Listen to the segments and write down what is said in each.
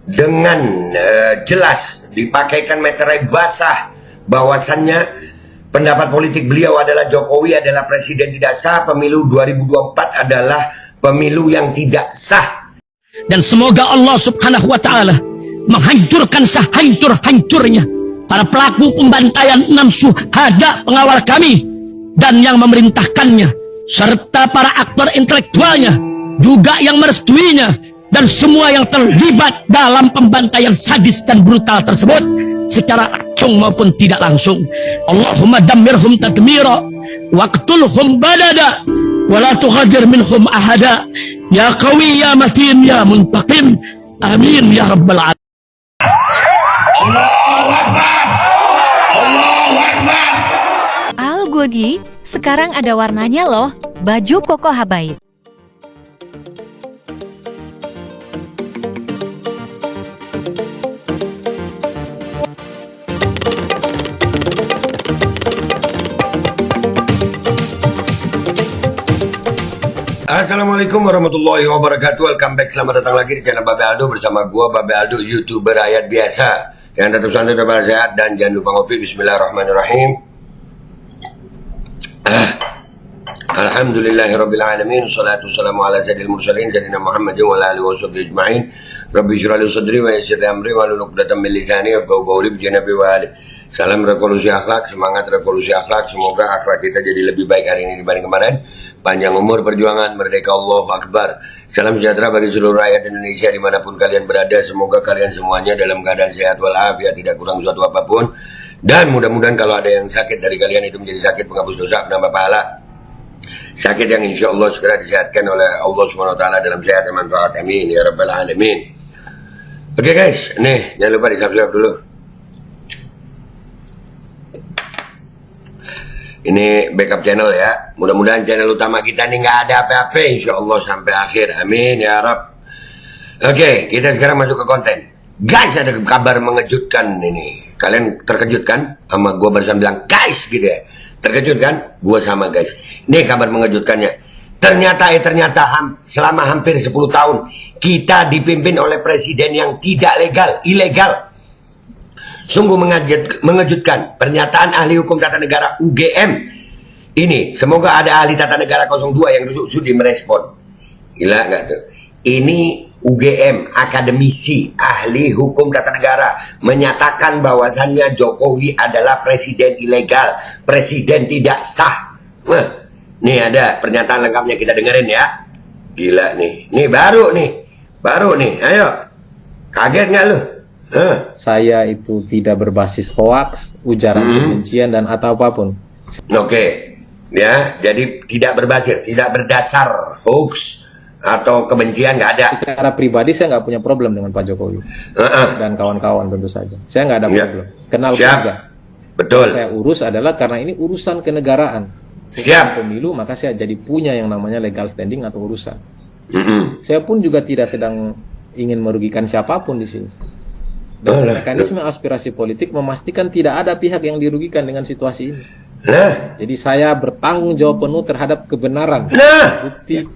dengan jelas dipakaikan meterai basah bahwasannya pendapat politik beliau adalah Jokowi adalah presiden tidak sah, pemilu 2024 adalah pemilu yang tidak sah. Dan semoga Allah subhanahu wa ta'ala menghancurkan sehancur-hancurnya para pelaku pembantaian 6 syuhada pengawal kami dan yang memerintahkannya, serta para aktor intelektualnya juga yang merestuinya, dan semua yang terlibat dalam pembantaian sadis dan brutal tersebut secara langsung maupun tidak langsung. Allahumma dammirhum tadmira waqtulhum badada wala tughadir minhum ahada ya qawi ya matin ya muntaqim amin ya rabbal alamin. Allahu Akbar, Allahu Akbar. Al Godi, sekarang ada warnanya loh, baju koko habaib. Assalamualaikum warahmatullahi wabarakatuh. Welcome back, selamat datang lagi di channel Babe Aldo bersama gua Babe Aldo, YouTuber rakyat biasa yang tetap santai, tetap sehat, dan jangan lupa ngopi. Bismillahirrahmanirrahim. Alhamdulillahirabbil alamin, salatu wassalamu ala sayyidil mursalin sayyidina Muhammadin wa ala alihi washabbihi ajmain. Rabbi shrah li sadri wa yassir li amri wahlul 'uqdatam min lisani yafqahu qawli bi janabi wa ali. Salam revolusi akhlak, semangat revolusi akhlak. Semoga akhlak kita jadi lebih baik hari ini dibanding kemarin. Panjang umur perjuangan, merdeka, Allahu Akbar. Salam sejahtera bagi seluruh rakyat Indonesia dimanapun kalian berada. Semoga kalian semuanya dalam keadaan sehat walafiat, tidak kurang suatu apapun. Dan mudah-mudahan kalau ada yang sakit dari kalian itu menjadi sakit penghapus dosa, penambah pahala. Sakit yang insya Allah segera disehatkan oleh Allah SWT dalam sehat dan manfaat. Amin ya rabbal alamin. Oke guys, nih jangan lupa di subscribe dulu. Ini backup channel ya. Mudah-mudahan channel utama kita nih nggak ada apa-apa, insya Allah sampai akhir. Amin ya Rabb. Oke, kita sekarang masuk ke konten. Guys, ada kabar mengejutkan ini. Kalian terkejut kan? Sama gue barusan bilang guys gitu ya. Terkejut kan? Gue sama guys. Ini kabar mengejutkannya. Ternyata selama hampir 10 tahun kita dipimpin oleh presiden yang tidak legal, ilegal. Sungguh mengejutkan pernyataan ahli hukum tata negara UGM ini. Semoga ada ahli tata negara 02 yang sudi merespon. Gila nggak tuh? Ini UGM, akademisi ahli hukum tata negara, menyatakan bahwasannya Jokowi adalah presiden ilegal, presiden tidak sah. Nih ada pernyataan lengkapnya, kita dengerin ya. Gila nih, baru nih, ayo. Kaget nggak lu? Saya itu tidak berbasis hoaks, ujaran kebencian dan atau apapun. Oke, ya, jadi tidak berdasar hoax atau kebencian, nggak ada. Secara pribadi saya nggak punya problem dengan Pak Jokowi dan kawan-kawan, tentu saja. Saya nggak ada problem. Kenal juga. Betul. Saya urus adalah karena ini urusan kenegaraan. Siap. Pemilu, maka saya jadi punya yang namanya legal standing atau urusan. Saya pun juga tidak sedang ingin merugikan siapapun di sini. Dan mekanisme aspirasi politik memastikan tidak ada pihak yang dirugikan dengan situasi ini. Jadi saya bertanggung jawab penuh terhadap kebenaran bukti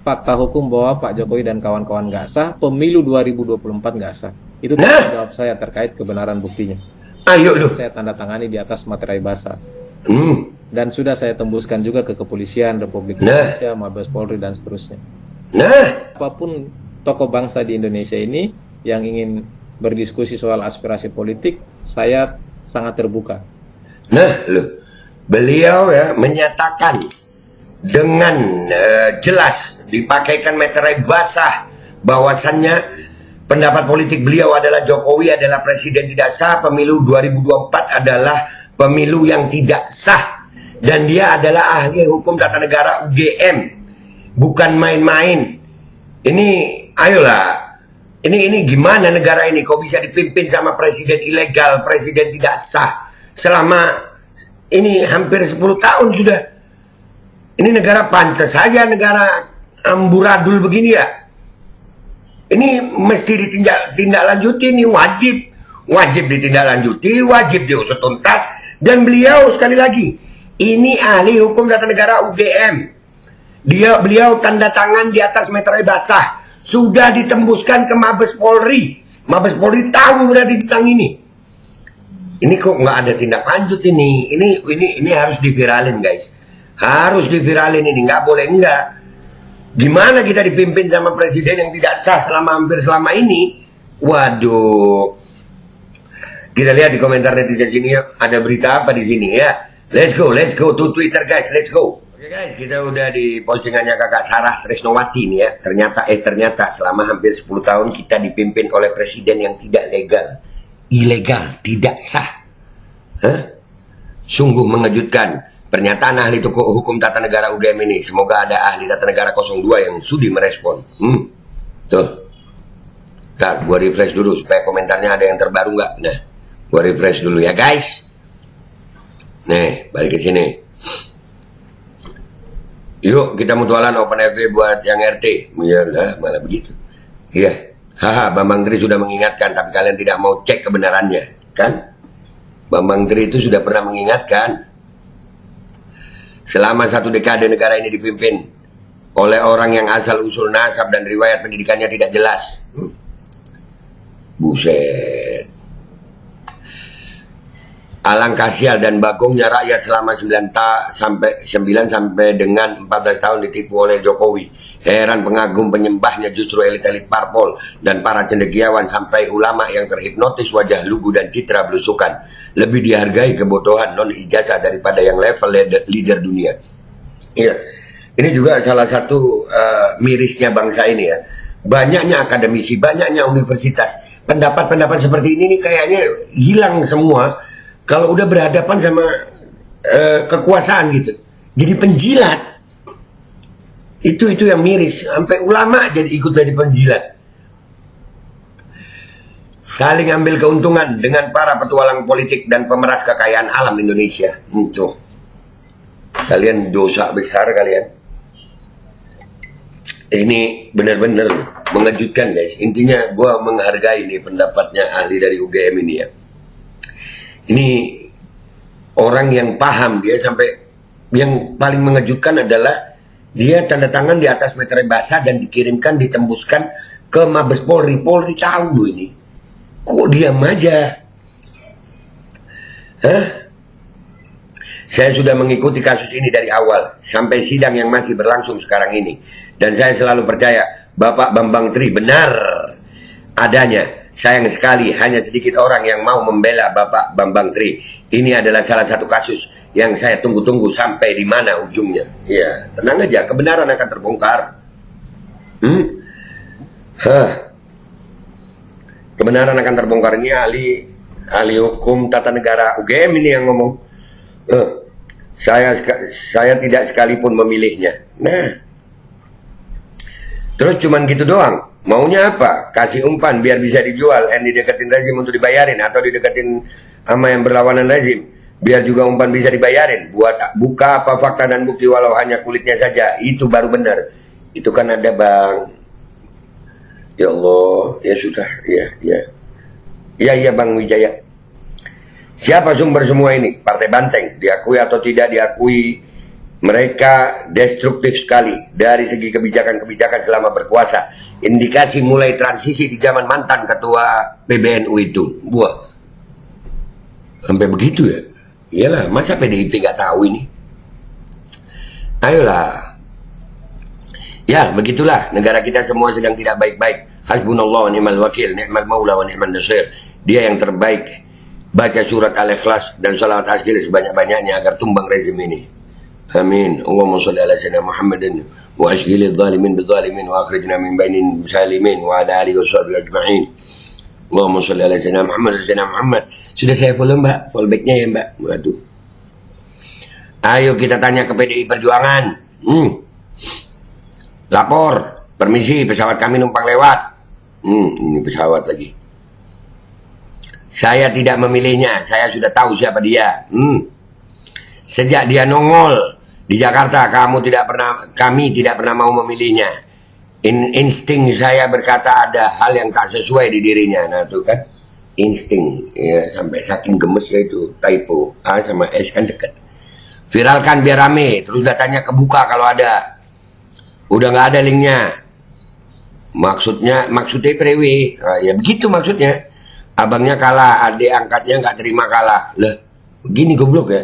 fakta hukum bahwa Pak Jokowi dan kawan-kawan nggak sah, pemilu 2024 nggak sah. Itu tanggung jawab saya terkait kebenaran buktinya. Ayo lu. Saya tanda tangani di atas materai basah. Dan sudah saya tembuskan juga ke Kepolisian Republik Indonesia, Mabes Polri dan seterusnya. Apapun tokoh bangsa di Indonesia ini yang ingin berdiskusi soal aspirasi politik, saya sangat terbuka. Beliau ya menyatakan dengan jelas dipakaikan meterai basah bahwasannya pendapat politik beliau adalah Jokowi adalah presiden tidak sah, pemilu 2024 adalah pemilu yang tidak sah, dan dia adalah ahli hukum tata negara UGM, bukan main-main. Ini ayolah. Ini gimana negara ini? Kok bisa dipimpin sama presiden ilegal, presiden tidak sah? Selama ini hampir 10 tahun sudah. Ini negara pantas saja, negara amburadul begini ya. Ini mesti ditindaklanjuti, ini wajib ditindaklanjuti, wajib diusut tuntas. Dan beliau sekali lagi, ini ahli hukum tata negara UGM. Beliau tanda tangan di atas meterai basah. Sudah ditembuskan ke Mabes Polri, Mabes Polri tahu berarti tentang ini. Ini kok nggak ada tindak lanjut ini. Ini harus diviralin guys. Harus diviralin ini, nggak boleh enggak. Gimana kita dipimpin sama presiden yang tidak sah hampir selama ini? Waduh. Kita lihat di komentar netizen sini ya, ada berita apa di sini ya. Let's go to Twitter guys, let's go. Oke guys, kita udah di postingannya kakak Sarah Tresnowati nih ya. Ternyata selama hampir 10 tahun kita dipimpin oleh presiden yang tidak legal. Ilegal, tidak sah. Sungguh mengejutkan. Pernyataan ahli hukum tata negara UGM ini. Semoga ada ahli tata negara 02 yang sudi merespon. Tuh. Ntar gua refresh dulu supaya komentarnya ada yang terbaru nggak. Nah, gua refresh dulu ya guys. Nih, balik ke sini. Yuk kita mutualan open FB buat yang RT. Ya lah, malah begitu. Iya. Haha, Bambang Tri sudah mengingatkan, tapi kalian tidak mau cek kebenarannya, kan? Bambang Tri itu sudah pernah mengingatkan. Selama 1 dekade negara ini dipimpin oleh orang yang asal usul nasab dan riwayat pendidikannya tidak jelas. Buset. Alangkah sial dan bagongnya rakyat selama 9 sampai dengan 14 tahun ditipu oleh Jokowi. Heran pengagum penyembahnya justru elit-elit parpol dan para cendekiawan sampai ulama yang terhipnotis wajah lugu dan citra belusukan. Lebih dihargai kebodohan non ijazah daripada yang level leader dunia. Iya, ini juga salah satu mirisnya bangsa ini ya. Banyaknya akademisi, banyaknya universitas. Pendapat-pendapat seperti ini nih kayaknya hilang semua kalau udah berhadapan sama kekuasaan gitu. Jadi penjilat. Itu yang miris. Sampai ulama jadi ikut jadi penjilat. Saling ambil keuntungan dengan para petualang politik dan pemeras kekayaan alam Indonesia. Tuh. Kalian dosa besar kalian. Ini benar-benar mengejutkan guys. Intinya gue menghargai nih pendapatnya ahli dari UGM ini ya. Ini orang yang paham, dia sampai yang paling mengejutkan adalah dia tanda tangan di atas meterai basah dan dikirimkan, ditembuskan ke Mabes Polri. Polri tahu loh ini. Kok diam aja? Saya sudah mengikuti kasus ini dari awal sampai sidang yang masih berlangsung sekarang ini. Dan saya selalu percaya Bapak Bambang Tri benar adanya. Sayang sekali hanya sedikit orang yang mau membela Bapak Bambang Tri. Ini adalah salah satu kasus yang saya tunggu-tunggu sampai di mana ujungnya. Ya, tenang aja, kebenaran akan terbongkar. Kebenaran akan terbongkar. Ini ahli hukum tata negara UGM ini yang ngomong. Saya tidak sekalipun memilihnya. Nah, terus cuman gitu doang. Maunya apa? Kasih umpan biar bisa dijual, dideketin rezim untuk dibayarin, atau dideketin sama yang berlawanan rezim biar juga umpan bisa dibayarin. Buat buka apa fakta dan bukti walau hanya kulitnya saja, itu baru benar. Itu kan ada bang. Ya Allah, ya sudah, ya Bang Wijaya. Siapa sumber semua ini? Partai Banteng, diakui atau tidak diakui, mereka destruktif sekali dari segi kebijakan-kebijakan selama berkuasa. Indikasi mulai transisi di zaman mantan ketua PBNU itu. Buah. Sampai begitu ya? Iyalah, masa PDIP nggak tahu ini? Ayolah. Ya, begitulah. Negara kita semua sedang tidak baik-baik. Hasbunallah wa ni'mal wakil, ni'mal maula wa ni'man nasir. Dia yang terbaik. Baca surat Al-Ikhlas dan salawat asgil sebanyak-banyaknya agar tumbang rezim ini. Amin. Allahumma sholli ala sayyidina Muhammadin wa ashghilil zalimin bidzalimin wa akhrijna min bainin salimin wa ala alihi wa sahbihi ajma'in. Allahumma sholli ala sayyidina Muhammad. Sudah saya follow Mbak, follow back-nya ya Mbak. Waduh. Ayo kita tanya ke PDI Perjuangan. Lapor, permisi pesawat kami numpang lewat. Ini pesawat lagi. Saya tidak memilihnya, saya sudah tahu siapa dia. Sejak dia nongol di Jakarta, kami tidak pernah mau memilihnya. Insting saya berkata ada hal yang tak sesuai di dirinya. Nah itu kan insting ya, sampai saking gemesnya itu typo A sama S kan dekat. Viralkan biar rame, terus datanya kebuka kalau ada. Udah nggak ada linknya. Maksudnya prewe. Ya begitu maksudnya. Abangnya kalah, adik angkatnya nggak terima kalah. Lah, begini goblok ya.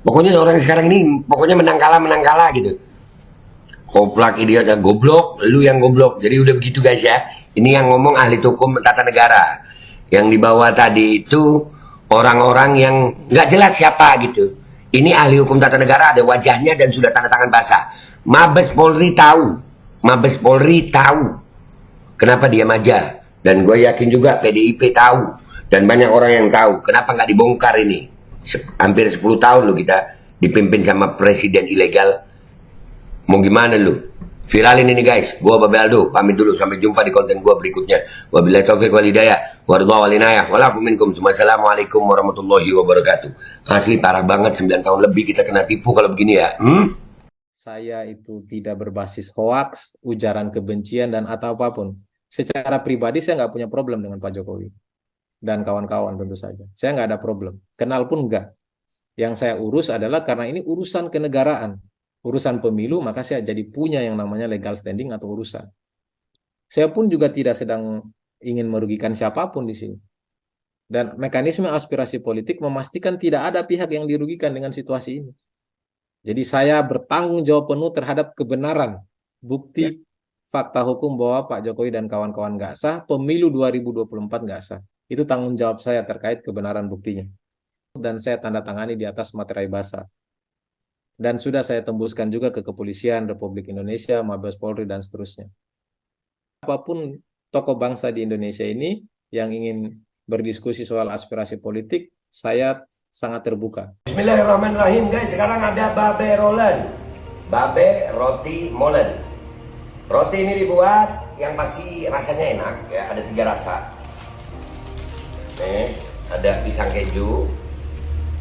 Pokoknya orang sekarang ini pokoknya menang kalah gitu. Koplak idiot ya, goblok, lu yang goblok. Jadi udah begitu guys ya. Ini yang ngomong ahli hukum tata negara. Yang dibawa tadi itu orang-orang yang nggak jelas siapa gitu. Ini ahli hukum tata negara, ada wajahnya dan sudah tanda tangan basah. Mabes Polri tahu kenapa diam aja. Dan gue yakin juga PDIP tahu. Dan banyak orang yang tahu. Kenapa nggak dibongkar ini? Hampir 10 tahun lu kita dipimpin sama presiden ilegal. Mau gimana lu? Viralin ini guys. Gue Babe Aldo. Pamit dulu. Sampai jumpa di konten gue berikutnya. Wabillahi taufiq wal hidayah. Waridha wal inayah. Walafu minkum. Assalamualaikum warahmatullahi wabarakatuh. Asli parah banget. 9 tahun lebih kita kena tipu kalau begini ya. Saya itu tidak berbasis hoaks, ujaran kebencian, dan atau apapun. Secara pribadi saya nggak punya problem dengan Pak Jokowi dan kawan-kawan tentu saja. Saya nggak ada problem. Kenal pun enggak. Yang saya urus adalah karena ini urusan kenegaraan. Urusan pemilu, maka saya jadi punya yang namanya legal standing atau urusan. Saya pun juga tidak sedang ingin merugikan siapapun di sini. Dan mekanisme aspirasi politik memastikan tidak ada pihak yang dirugikan dengan situasi ini. Jadi saya bertanggung jawab penuh terhadap kebenaran, bukti, fakta hukum bahwa Pak Jokowi dan kawan-kawan nggak sah, pemilu 2024 nggak sah. Itu tanggung jawab saya terkait kebenaran buktinya. Dan saya tanda tangani di atas materai basah. Dan sudah saya tembuskan juga ke Kepolisian Republik Indonesia, Mabes Polri, dan seterusnya. Apapun tokoh bangsa di Indonesia ini yang ingin berdiskusi soal aspirasi politik, saya sangat terbuka. Bismillahirrahmanirrahim guys. Sekarang ada Babe Roland. Babe Roti Molen. Roti ini dibuat yang pasti rasanya enak ya, ada 3 rasa. Nih, ada pisang keju,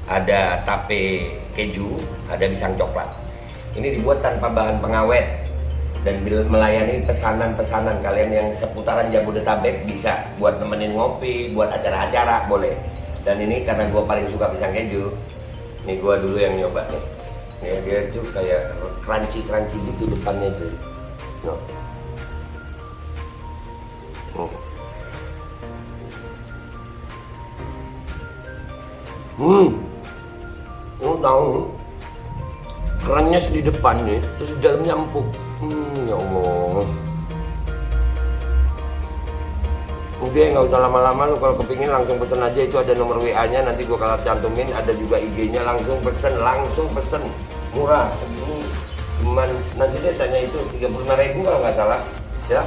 ada tape keju, ada pisang coklat. Ini dibuat tanpa bahan pengawet dan melayani pesanan-pesanan kalian yang seputaran Jabodetabek bisa buat nemenin ngopi, buat acara-acara boleh. Dan ini karena gue paling suka pisang keju, ini gue dulu yang nyoba nih. Nih dia tuh kayak crunchy gitu depannya tuh. No. Tahu kerennya di depannya, terus di dalamnya empuk. Ya Allah. Udah nggak usah lama-lama, lu kalau kepingin langsung pesen aja, itu ada nomor WA-nya, nanti gua kalau cantumin, ada juga IG-nya, langsung pesen, murah. Cuman nanti dia tanya itu 35.000 kalau nggak salah ya.